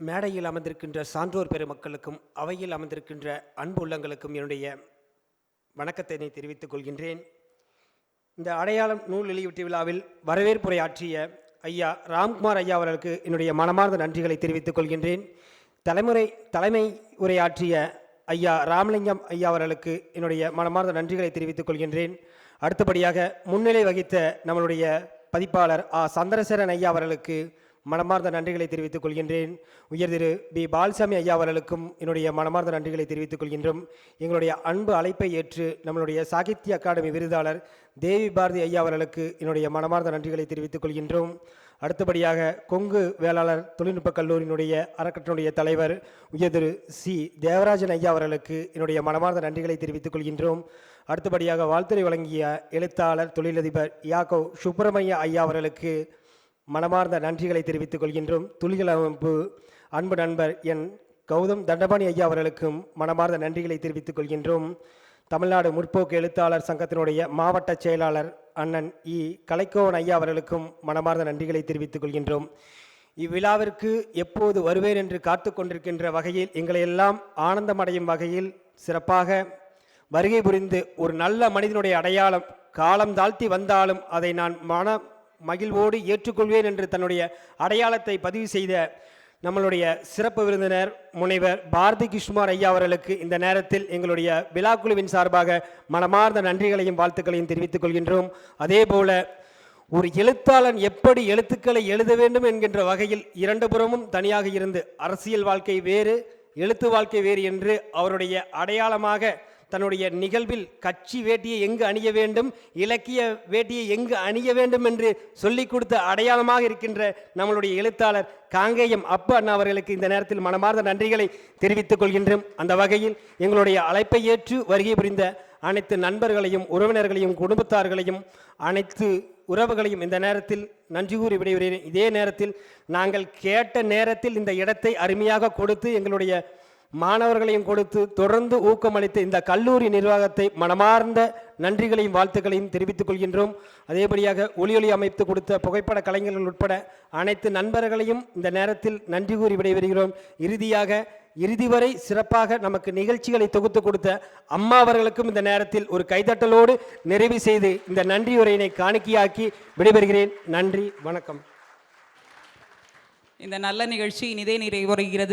மேடையில் அமர்ந்திருக்கின்ற சான்றோர் பெருமக்களுக்கும் அவையில் அமர்ந்திருக்கின்ற அன்பு உள்ளங்களுக்கும் என்னுடைய வணக்கத்தினை தெரிவித்துக் கொள்கின்றேன். இந்த அடையாளம் நூல் வெளியீட்டு விழாவில் வரவேற்புரை ஆற்றிய ஐயா ராம்குமார் ஐயா அவர்களுக்கு என்னுடைய மனமார்ந்த நன்றிகளை தெரிவித்துக் கொள்கின்றேன். தலைமை உரையாற்றிய ஐயா ராமலிங்கம் ஐயா அவர்களுக்கு என்னுடைய மனமார்ந்த நன்றிகளை தெரிவித்துக் கொள்கின்றேன். அடுத்தபடியாக முன்னிலை வகித்த நம்மளுடைய பதிப்பாளர் சந்திரசேகரன் ஐயா அவர்களுக்கு மனமார்ந்த நன்றிகளை தெரிவித்துக் கொள்கின்றேன். உயர் திரு பி பால்சாமி ஐயா அவர்களுக்கும் என்னுடைய மனமார்ந்த நன்றிகளை தெரிவித்துக் கொள்கின்றோம். எங்களுடைய அன்பு அழைப்பை ஏற்று நம்மளுடைய சாகித்ய அகாடமி விருதாளர் தேவி பாரதி ஐயா அவர்களுக்கு என்னுடைய மனமார்ந்த நன்றிகளை தெரிவித்துக் கொள்கின்றோம். அடுத்தபடியாக கொங்கு வேளாளர் தொழில்நுட்ப கல்லூரியினுடைய அறக்கட்டளையுடைய தலைவர் உயர் திரு சி தேவராஜன் ஐயா அவர்களுக்கு என்னுடைய மனமார்ந்த நன்றிகளை தெரிவித்துக் கொள்கின்றோம். அடுத்தபடியாக வாழ்த்துறை வழங்கிய எழுத்தாளர் தொழிலதிபர் யாக்கோ சுப்பிரமணிய ஐயா அவர்களுக்கு மனமார்ந்த நன்றிகளை தெரிவித்துக் கொள்கின்றோம். துளிகள் அமைப்பு அன்பு நண்பர் என் கௌதம் தண்டபாணி ஐயா அவர்களுக்கும் மனமார்ந்த நன்றிகளை தெரிவித்துக் கொள்கின்றோம். தமிழ்நாடு முற்போக்கு எழுத்தாளர் சங்கத்தினுடைய மாவட்ட செயலாளர் அண்ணன் கலைக்கோவன் ஐயா அவர்களுக்கும் மனமார்ந்த நன்றிகளை தெரிவித்துக் கொள்கின்றோம். இவ்விழாவிற்கு எப்போது வருவேன் என்று காத்து கொண்டிருக்கின்ற வகையில் எங்களை எல்லாம் ஆனந்தமடையும் வகையில் சிறப்பாக வருகை புரிந்து ஒரு நல்ல மனிதனுடைய அடையாளம் காலம் தாழ்த்தி வந்தாலும் அதை நான் மகிழ்வோடு ஏற்றுக்கொள்வேன் என்று தன்னுடைய அடையாளத்தை பதிவு செய்த நம்மளுடைய சிறப்பு விருந்தினர் முனைவர் பாரதி கிருஷ்ணமார் ஐயா அவர்களுக்கு இந்த நேரத்தில் எங்களுடைய விழாக்குழுவின் சார்பாக மனமார்ந்த நன்றிகளையும் வாழ்த்துக்களையும் தெரிவித்துக் கொள்கின்றோம். அதே போல ஒரு எழுத்தாளன் எப்படி எழுத்துக்களை எழுத வேண்டும் என்கின்ற வகையில் இரண்டு புறமும் தனியாக இருந்து அரசியல் வாழ்க்கை வேறு எழுத்து வாழ்க்கை வேறு என்று அவருடைய அடையாளமாக தன்னுடைய நிகழ்வில் கட்சி வேட்டியை எங்கு அணிய வேண்டும் இலக்கிய வேட்டியை எங்கு அணிய வேண்டும் என்று சொல்லிக் கொடுத்த அடையாளமாக இருக்கின்ற நம்மளுடைய எழுத்தாளர் காங்கேயம் அப்ப அண்ணா அவர்களுக்கு இந்த நேரத்தில் மனமார்ந்த நன்றிகளை தெரிவித்துக் கொள்கின்றோம். அந்த வகையில் எங்களுடைய அழைப்பை ஏற்று வருகை புரிந்த அனைத்து நண்பர்களையும் உறவினர்களையும் குடும்பத்தார்களையும் அனைத்து உறவுகளையும் இந்த நேரத்தில் நன்றி கூறி விடைபெறுகிறேன். இதே நேரத்தில் நாங்கள் கேட்ட நேரத்தில் இந்த இடத்தை அருமையாக கொடுத்து எங்களுடைய மாணவர்களையும் கொடுத்து தொடர்ந்து ஊக்கமளித்த இந்த கல்லூரி நிர்வாகத்தை மனமார்ந்த நன்றிகளையும் வாழ்த்துக்களையும் தெரிவித்துக் கொள்கின்றோம். அதேபடியாக ஒளி அமைத்து கொடுத்த புகைப்பட கலைஞர்கள் உட்பட அனைத்து நண்பர்களையும் இந்த நேரத்தில் நன்றி கூறி விடைபெறுகிறோம். இறுதி வரை சிறப்பாக நமக்கு நிகழ்ச்சிகளை தொகுத்து கொடுத்த அம்மா அவர்களுக்கும் இந்த நேரத்தில் ஒரு கைதட்டலோடு நிறைவு செய்து இந்த நன்றி உரையினை காணிக்கையாக்கி விடைபெறுகிறேன். நன்றி, வணக்கம். இந்த நல்ல நிகழ்ச்சி இனிதே நிறைவுறுகிறது.